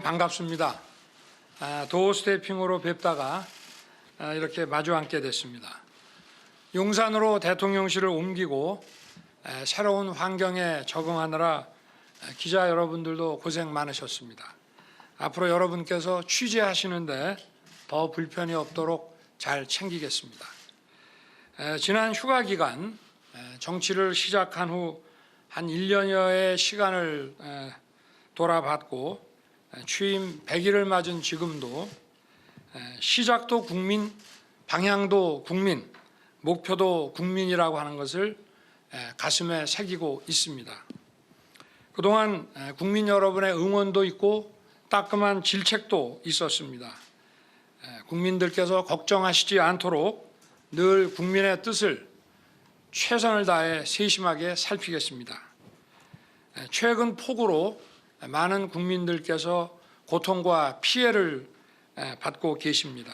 반갑습니다. 도어 스태핑으로 뵙다가 이렇게 마주 앉게 됐습니다. 용산으로 대통령실을 옮기고 새로운 환경에 적응하느라 기자 여러분들도 고생 많으셨습니다. 앞으로 여러분께서 취재하시는데 더 불편이 없도록 잘 챙기겠습니다. 지난 휴가 기간 정치를 시작한 후 한 1년여의 시간을 돌아봤고 취임 100일을 맞은 지금도 시작도 국민, 방향도 국민, 목표도 국민이라고 하는 것을 가슴에 새기고 있습니다. 그동안 국민 여러분의 응원도 있고 따끔한 질책도 있었습니다. 국민들께서 걱정하시지 않도록 늘 국민의 뜻을 최선을 다해 세심하게 살피겠습니다. 최근 폭우로 많은 국민들께서 고통과 피해를 받고 계십니다.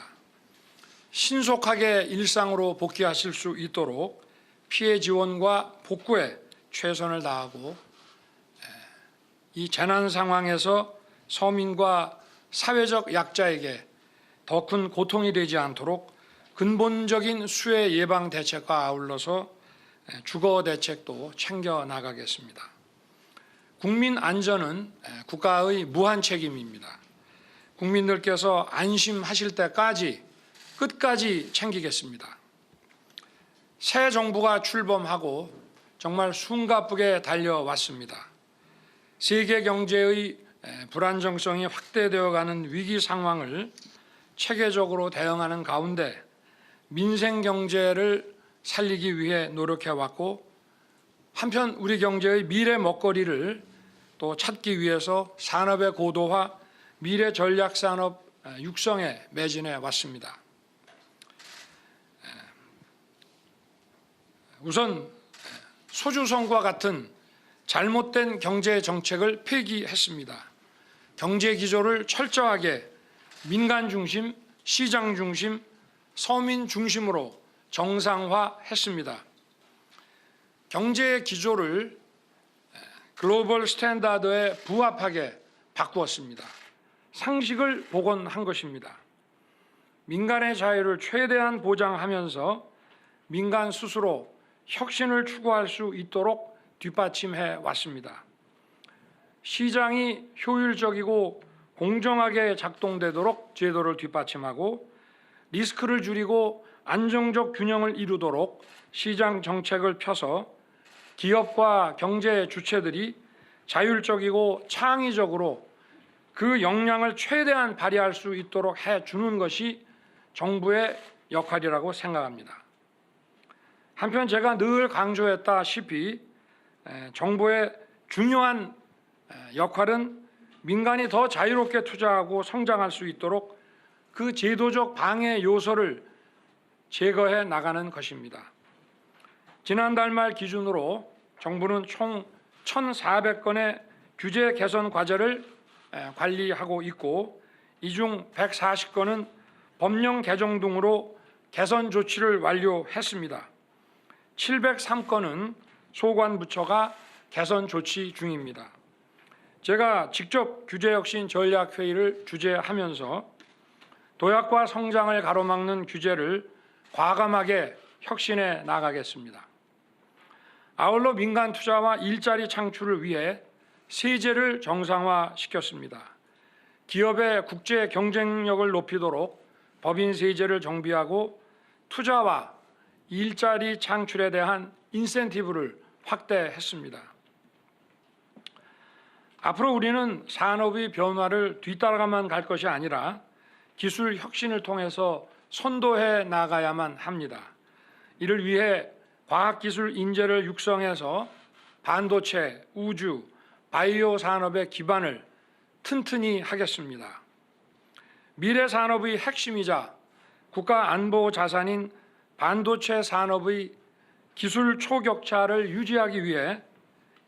신속하게 일상으로 복귀하실 수 있도록 피해 지원과 복구에 최선을 다하고 이 재난 상황에서 서민과 사회적 약자에게 더 큰 고통이 되지 않도록 근본적인 수해 예방 대책과 아울러서 주거 대책도 챙겨 나가겠습니다. 국민 안전은 국가의 무한 책임입니다. 국민들께서 안심하실 때까지 끝까지 챙기겠습니다. 새 정부가 출범하고 정말 숨가쁘게 달려왔습니다. 세계 경제의 불안정성이 확대되어가는 위기 상황을 체계적으로 대응하는 가운데 민생 경제를 살리기 위해 노력해왔고 한편 우리 경제의 미래 먹거리를 또 찾기 위해서 산업의 고도화, 미래 전략 산업 육성에 매진해 왔습니다. 우선 소주성과 같은 잘못된 경제 정책을 폐기했습니다. 경제 기조를 철저하게 민간 중심, 시장 중심, 서민 중심으로 정상화했습니다. 경제의 기조를 글로벌 스탠다드에 부합하게 바꾸었습니다. 상식을 복원한 것입니다. 민간의 자유를 최대한 보장하면서 민간 스스로 혁신을 추구할 수 있도록 뒷받침해 왔습니다. 시장이 효율적이고 공정하게 작동되도록 제도를 뒷받침하고 리스크를 줄이고 안정적 균형을 이루도록 시장 정책을 펴서 기업과 경제 주체들이 자율적이고 창의적으로 그 역량을 최대한 발휘할 수 있도록 해주는 것이 정부의 역할이라고 생각합니다. 한편 제가 늘 강조했다시피 정부의 중요한 역할은 민간이 더 자유롭게 투자하고 성장할 수 있도록 그 제도적 방해 요소를 제거해 나가는 것입니다. 지난달 말 기준으로 정부는 총 1,400건의 규제 개선 과제를 관리하고 있고 이 중 140건은 법령 개정 등으로 개선 조치를 완료했습니다. 703건은 소관부처가 개선 조치 중입니다. 제가 직접 규제혁신 전략회의를 주재하면서 도약과 성장을 가로막는 규제를 과감하게 혁신해 나가겠습니다. 아울러 민간 투자와 일자리 창출을 위해 세제를 정상화시켰습니다. 기업의 국제 경쟁력을 높이도록 법인 세제를 정비하고 투자와 일자리 창출에 대한 인센티브를 확대했습니다. 앞으로 우리는 산업의 변화를 뒤따라가만 갈 것이 아니라 기술 혁신을 통해서 선도해 나가야만 합니다. 이를 위해 과학기술 인재를 육성해서 반도체, 우주, 바이오 산업의 기반을 튼튼히 하겠습니다. 미래 산업의 핵심이자 국가 안보 자산인 반도체 산업의 기술 초격차를 유지하기 위해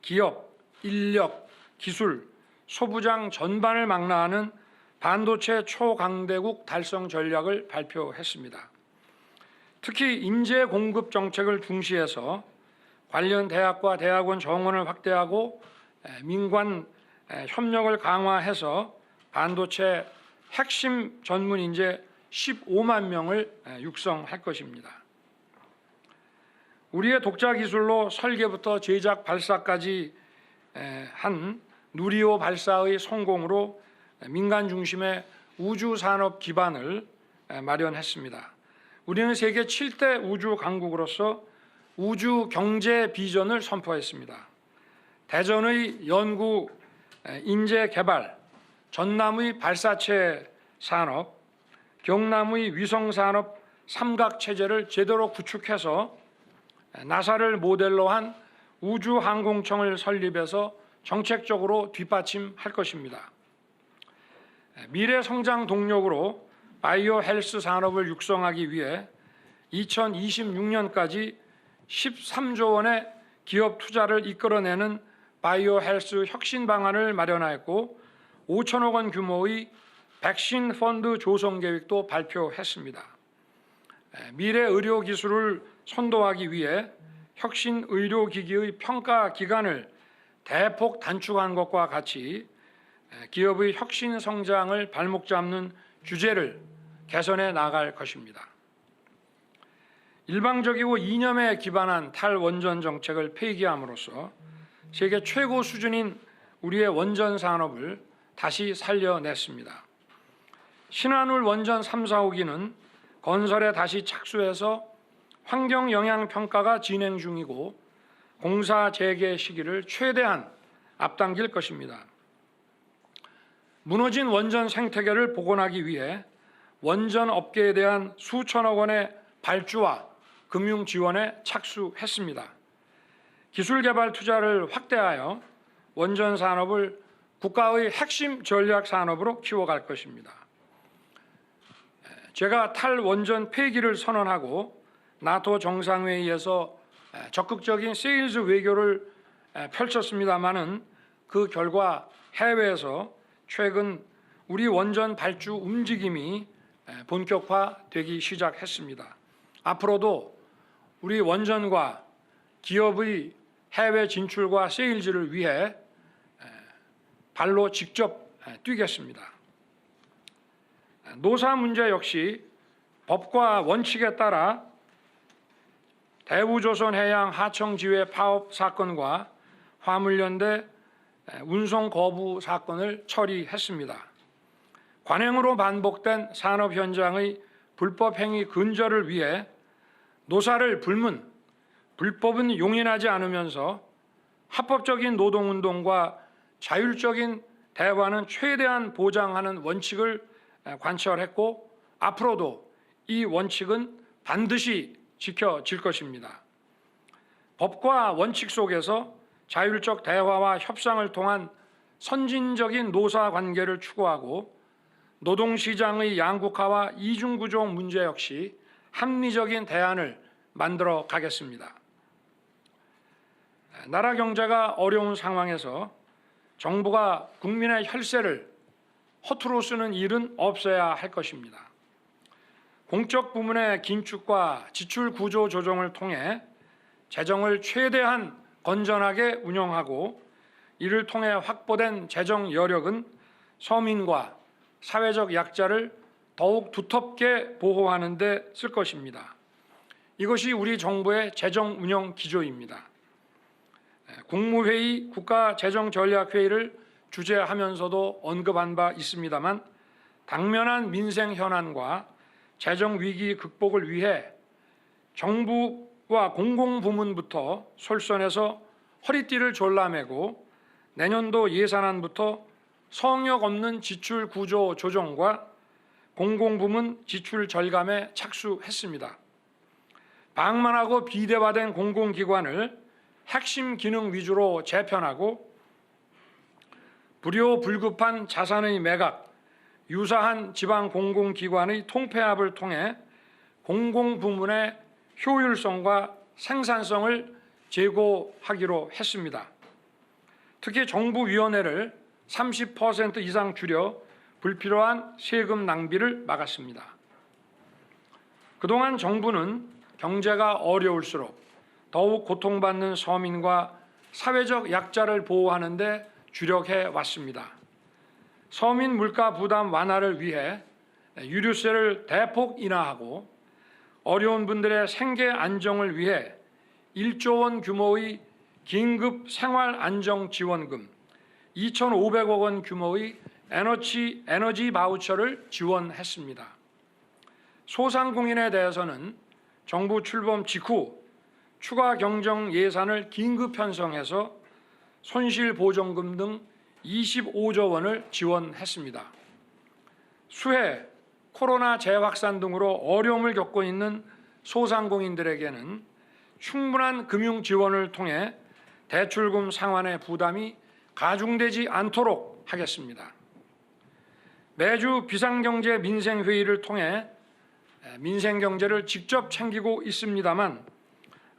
기업, 인력, 기술, 소부장 전반을 망라하는 반도체 초강대국 달성 전략을 발표했습니다. 특히 인재 공급 정책을 중시해서 관련 대학과 대학원 정원을 확대하고 민관 협력을 강화해서 반도체 핵심 전문 인재 15만 명을 육성할 것입니다. 우리의 독자 기술로 설계부터 제작 발사까지 한 누리호 발사의 성공으로 민간 중심의 우주 산업 기반을 마련했습니다. 우리는 세계 7대 우주 강국으로서 우주 경제 비전을 선포했습니다. 대전의 연구 인재 개발, 전남의 발사체 산업, 경남의 위성 산업 삼각 체제를 제대로 구축해서 나사를 모델로 한 우주항공청을 설립해서 정책적으로 뒷받침할 것입니다. 미래 성장 동력으로 바이오 헬스 산업을 육성하기 위해 2026년까지 13조 원의 기업 투자를 이끌어내는 바이오 헬스 혁신 방안을 마련하였고 5천억 원 규모의 백신 펀드 조성 계획도 발표했습니다. 미래 의료 기술을 선도하기 위해 혁신 의료기기의 평가 기간을 대폭 단축한 것과 같이 기업의 혁신 성장을 발목 잡는 규제를 개선해 나갈 것입니다. 일방적이고 이념에 기반한 탈원전 정책을 폐기함으로써 세계 최고 수준인 우리의 원전 산업을 다시 살려냈습니다. 신한울 원전 3, 4호기는 건설에 다시 착수해서 환경 영향 평가가 진행 중이고 공사 재개 시기를 최대한 앞당길 것입니다. 무너진 원전 생태계를 복원하기 위해 원전 업계에 대한 수천억 원의 발주와 금융 지원에 착수했습니다. 기술 개발 투자를 확대하여 원전 산업을 국가의 핵심 전략 산업으로 키워갈 것입니다. 제가 탈원전 폐기를 선언하고 나토 정상회의에서 적극적인 세일즈 외교를 펼쳤습니다마는 그 결과 해외에서 최근 우리 원전 발주 움직임이 본격화되기 시작했습니다. 앞으로도 우리 원전과 기업의 해외 진출과 세일즈를 위해 발로 직접 뛰겠습니다. 노사 문제 역시 법과 원칙에 따라 대우조선해양 하청지회 파업 사건과 화물연대 운송 거부 사건을 처리했습니다. 관행으로 반복된 산업 현장의 불법 행위 근절을 위해 노사를 불법은 용인하지 않으면서 합법적인 노동운동과 자율적인 대화는 최대한 보장하는 원칙을 관철했고 앞으로도 이 원칙은 반드시 지켜질 것입니다. 법과 원칙 속에서 자율적 대화와 협상을 통한 선진적인 노사 관계를 추구하고 노동시장의 양극화와 이중구조 문제 역시 합리적인 대안을 만들어 가겠습니다. 나라 경제가 어려운 상황에서 정부가 국민의 혈세를 허투루 쓰는 일은 없어야 할 것입니다. 공적 부문의 긴축과 지출 구조 조정을 통해 재정을 최대한 건전하게 운영하고 이를 통해 확보된 재정 여력은 서민과 사회적 약자를 더욱 두텁게 보호하는 데 쓸 것입니다. 이것이 우리 정부의 재정 운영 기조입니다. 국무회의 국가재정전략회의를 주재하면서도 언급한 바 있습니다만 당면한 민생 현안과 재정 위기 극복을 위해 정부와 공공부문부터 솔선해서 허리띠를 졸라매고 내년도 예산안부터 성역 없는 지출 구조 조정과 공공부문 지출 절감에 착수했습니다. 방만하고 비대화된 공공기관을 핵심 기능 위주로 재편하고 불효불급한 자산의 매각, 유사한 지방 공공기관의 통폐합을 통해 공공부문의 효율성과 생산성을 제고하기로 했습니다. 특히 정부위원회를 30% 이상 줄여 불필요한 세금 낭비를 막았습니다. 그동안 정부는 경제가 어려울수록 더욱 고통받는 서민과 사회적 약자를 보호하는 데 주력해 왔습니다. 서민 물가 부담 완화를 위해 유류세를 대폭 인하하고 어려운 분들의 생계 안정을 위해 1조 원 규모의 긴급 생활 안정 지원금, 2,500억 원 규모의 에너지 바우처를 지원했습니다. 소상공인에 대해서는 정부 출범 직후 추가 경정 예산을 긴급 편성해서 손실보전금 등 25조 원을 지원했습니다. 수해, 코로나 재확산 등으로 어려움을 겪고 있는 소상공인들에게는 충분한 금융 지원을 통해 대출금 상환의 부담이 가중되지 않도록 하겠습니다. 매주 비상경제 민생회의를 통해 민생경제를 직접 챙기고 있습니다만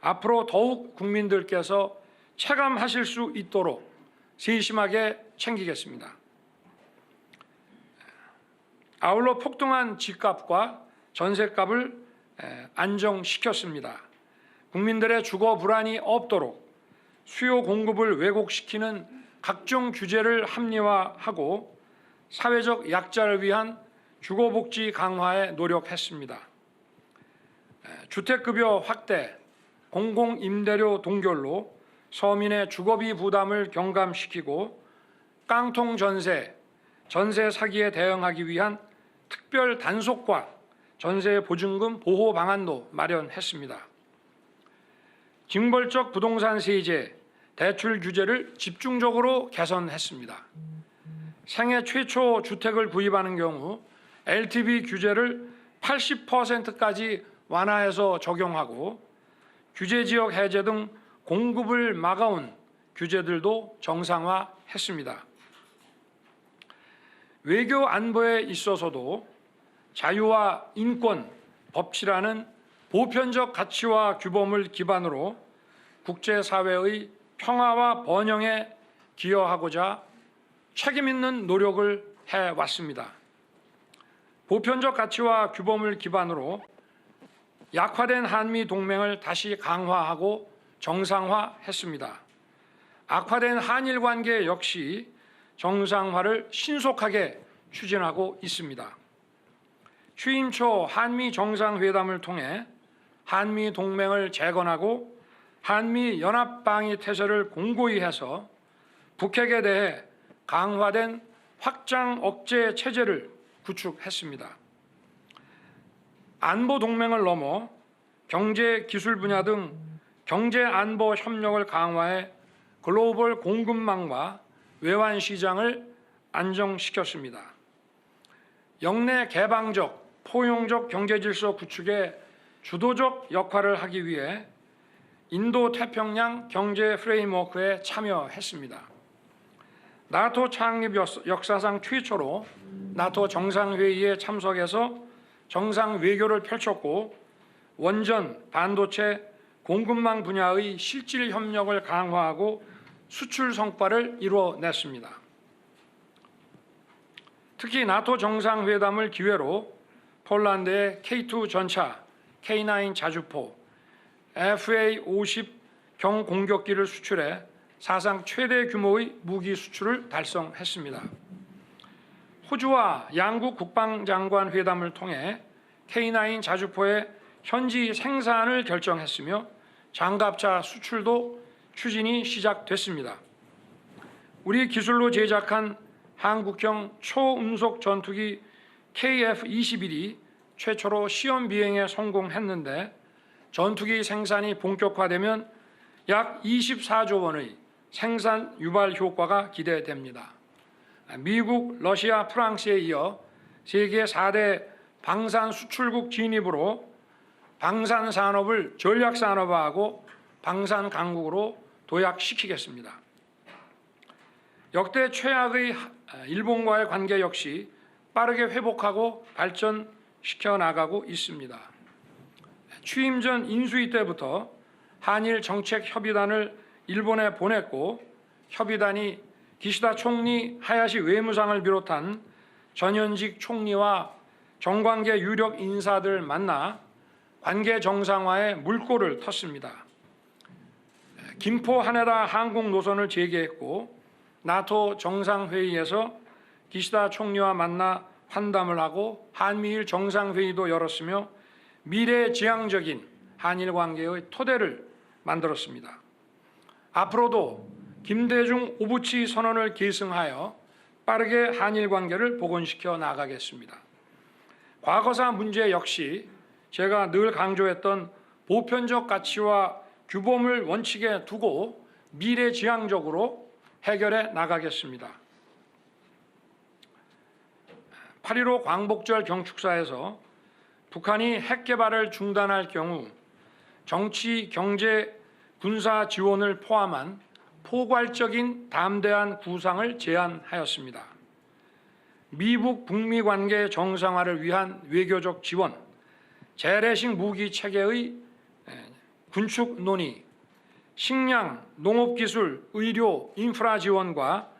앞으로 더욱 국민들께서 체감하실 수 있도록 세심하게 챙기겠습니다. 아울러 폭등한 집값과 전셋값을 안정시켰습니다. 국민들의 주거 불안이 없도록 수요 공급을 왜곡시키는 각종 규제를 합리화하고 사회적 약자를 위한 주거복지 강화에 노력했습니다. 주택급여 확대, 공공임대료 동결로 서민의 주거비 부담을 경감시키고 깡통 전세, 전세 사기에 대응하기 위한 특별 단속과 전세 보증금 보호 방안도 마련했습니다. 징벌적 부동산 세제, 대출 규제를 집중적으로 개선했습니다. 생애 최초 주택을 구입하는 경우 LTV 규제를 80%까지 완화해서 적용하고 규제지역 해제 등 공급을 막아온 규제들도 정상화했습니다. 외교 안보에 있어서도 자유와 인권, 법치라는 보편적 가치와 규범을 기반으로 국제사회의 평화와 번영에 기여하고자 책임 있는 노력을 해왔습니다. 보편적 가치와 규범을 기반으로 약화된 한미 동맹을 다시 강화하고 정상화했습니다. 악화된 한일 관계 역시 정상화를 신속하게 추진하고 있습니다. 취임 초 한미 정상회담을 통해 한미 동맹을 재건하고 한미 연합방위 태세를 공고히 해서 북핵에 대해 강화된 확장 억제 체제를 구축했습니다. 안보 동맹을 넘어 경제 기술 분야 등 경제 안보 협력을 강화해 글로벌 공급망과 외환 시장을 안정시켰습니다. 역내 개방적, 포용적 경제 질서 구축에 주도적 역할을 하기 위해 인도 태평양 경제 프레임워크에 참여했습니다. 나토 창립 역사상 최초로 나토 정상회의에 참석해서 정상 외교를 펼쳤고 원전, 반도체, 공급망 분야의 실질 협력을 강화하고 수출 성과를 이뤄냈습니다. 특히 나토 정상회담을 기회로 폴란드의 K2 전차, K9 자주포, FA-50 경공격기를 수출해 사상 최대 규모의 무기 수출을 달성했습니다. 호주와 양국 국방장관 회담을 통해 K9 자주포의 현지 생산을 결정했으며 장갑차 수출도 추진이 시작됐습니다. 우리 기술로 제작한 한국형 초음속 전투기 KF-21이 최초로 시험 비행에 성공했는데 전투기 생산이 본격화되면 약 24조 원의 생산 유발 효과가 기대됩니다. 미국, 러시아, 프랑스에 이어 세계 4대 방산 수출국 진입으로 방산 산업을 전략 산업화하고 방산 강국으로 도약시키겠습니다. 역대 최악의 일본과의 관계 역시 빠르게 회복하고 발전시켜 나가고 있습니다. 취임 전 인수위 때부터 한일 정책협의단을 일본에 보냈고 협의단이 기시다 총리, 하야시 외무상을 비롯한 전현직 총리와 정관계 유력 인사들 만나 관계 정상화에 물꼬를 텄습니다. 김포 하네다 항공 노선을 재개했고 나토 정상회의에서 기시다 총리와 만나 환담을 하고 한미일 정상회의도 열었으며 미래지향적인 한일 관계의 토대를 만들었습니다. 앞으로도 김대중 오부치 선언을 계승하여 빠르게 한일 관계를 복원시켜 나가겠습니다. 과거사 문제 역시 제가 늘 강조했던 보편적 가치와 규범을 원칙에 두고 미래지향적으로 해결해 나가겠습니다. 8.15 광복절 경축사에서 북한이 핵 개발을 중단할 경우 정치, 경제, 군사 지원을 포함한 포괄적인 담대한 구상을 제안하였습니다. 미북 북미 관계 정상화를 위한 외교적 지원, 재래식 무기 체계의 군축 논의, 식량, 농업기술, 의료, 인프라 지원과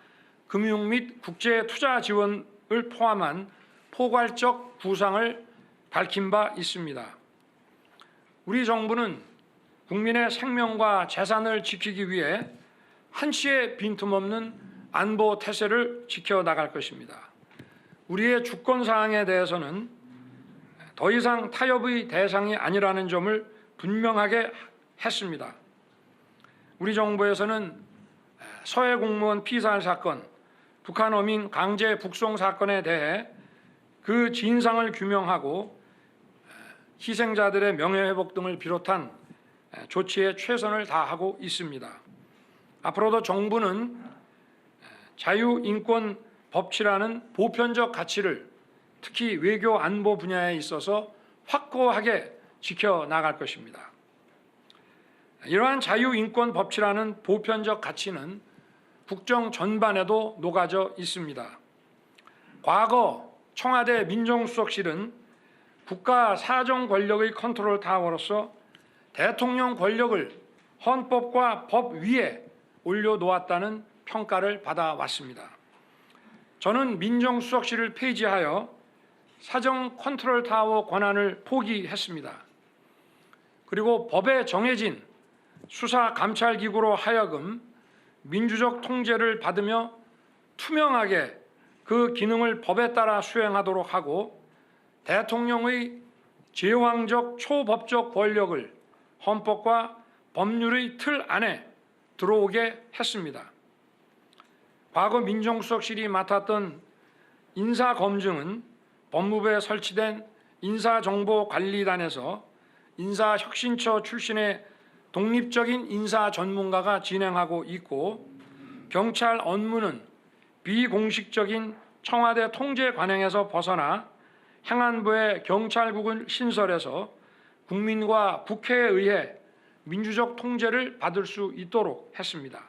금융 및 국제 투자 지원을 포함한 포괄적 구상을 밝힌 바 있습니다. 우리 정부는 국민의 생명과 재산을 지키기 위해 한치의 빈틈없는 안보 태세를 지켜나갈 것입니다. 우리의 주권 사항에 대해서는 더 이상 타협의 대상이 아니라는 점을 분명하게 했습니다. 우리 정부에서는 서해 공무원 피살 사건, 북한 어민 강제 북송 사건에 대해 그 진상을 규명하고 희생자들의 명예회복 등을 비롯한 조치에 최선을 다하고 있습니다. 앞으로도 정부는 자유인권 법치라는 보편적 가치를 특히 외교 안보 분야에 있어서 확고하게 지켜나갈 것입니다. 이러한 자유인권 법치라는 보편적 가치는 국정 전반에도 녹아져 있습니다. 과거 청와대 민정수석실은 국가 사정 권력의 컨트롤 타워로서 대통령 권력을 헌법과 법 위에 올려놓았다는 평가를 받아왔습니다. 저는 민정수석실을 폐지하여 사정 컨트롤 타워 권한을 포기했습니다. 그리고 법에 정해진 수사 감찰기구로 하여금 민주적 통제를 받으며 투명하게 그 기능을 법에 따라 수행하도록 하고 대통령의 제왕적 초법적 권력을 헌법과 법률의 틀 안에 들어오게 했습니다. 과거 민정수석실이 맡았던 인사검증은 법무부에 설치된 인사정보관리단에서 인사혁신처 출신의 독립적인 인사 전문가가 진행하고 있고 경찰 업무는 비공식적인 청와대 통제 관행에서 벗어나 행안부의 경찰국을 신설해서 국민과 국회에 의해 민주적 통제를 받을 수 있도록 했습니다.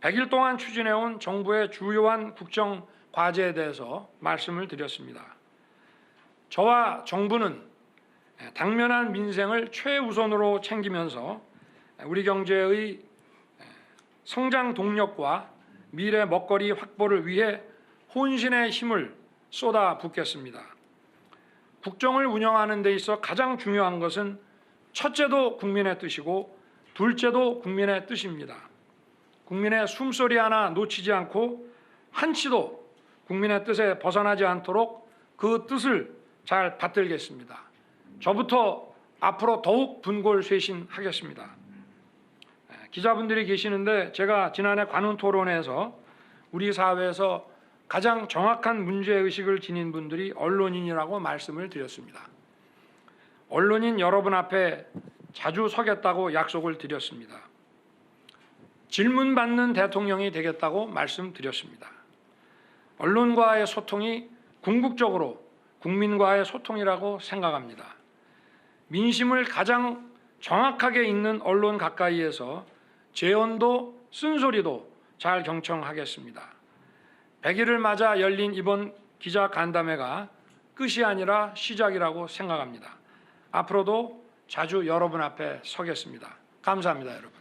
100일 동안 추진해온 정부의 주요한 국정 과제에 대해서 말씀을 드렸습니다. 저와 정부는 당면한 민생을 최우선으로 챙기면서 우리 경제의 성장 동력과 미래 먹거리 확보를 위해 혼신의 힘을 쏟아붓겠습니다. 국정을 운영하는 데 있어 가장 중요한 것은 첫째도 국민의 뜻이고 둘째도 국민의 뜻입니다. 국민의 숨소리 하나 놓치지 않고 한치도 국민의 뜻에 벗어나지 않도록 그 뜻을 잘 받들겠습니다. 저부터 앞으로 더욱 분골쇄신하겠습니다. 기자분들이 계시는데 제가 지난해 관훈 토론회에서 우리 사회에서 가장 정확한 문제의식을 지닌 분들이 언론인이라고 말씀을 드렸습니다. 언론인 여러분 앞에 자주 서겠다고 약속을 드렸습니다. 질문받는 대통령이 되겠다고 말씀드렸습니다. 언론과의 소통이 궁극적으로 국민과의 소통이라고 생각합니다. 민심을 가장 정확하게 읽는 언론 가까이에서 재언도 쓴소리도 잘 경청하겠습니다. 100일을 맞아 열린 이번 기자 간담회가 끝이 아니라 시작이라고 생각합니다. 앞으로도 자주 여러분 앞에 서겠습니다. 감사합니다, 여러분.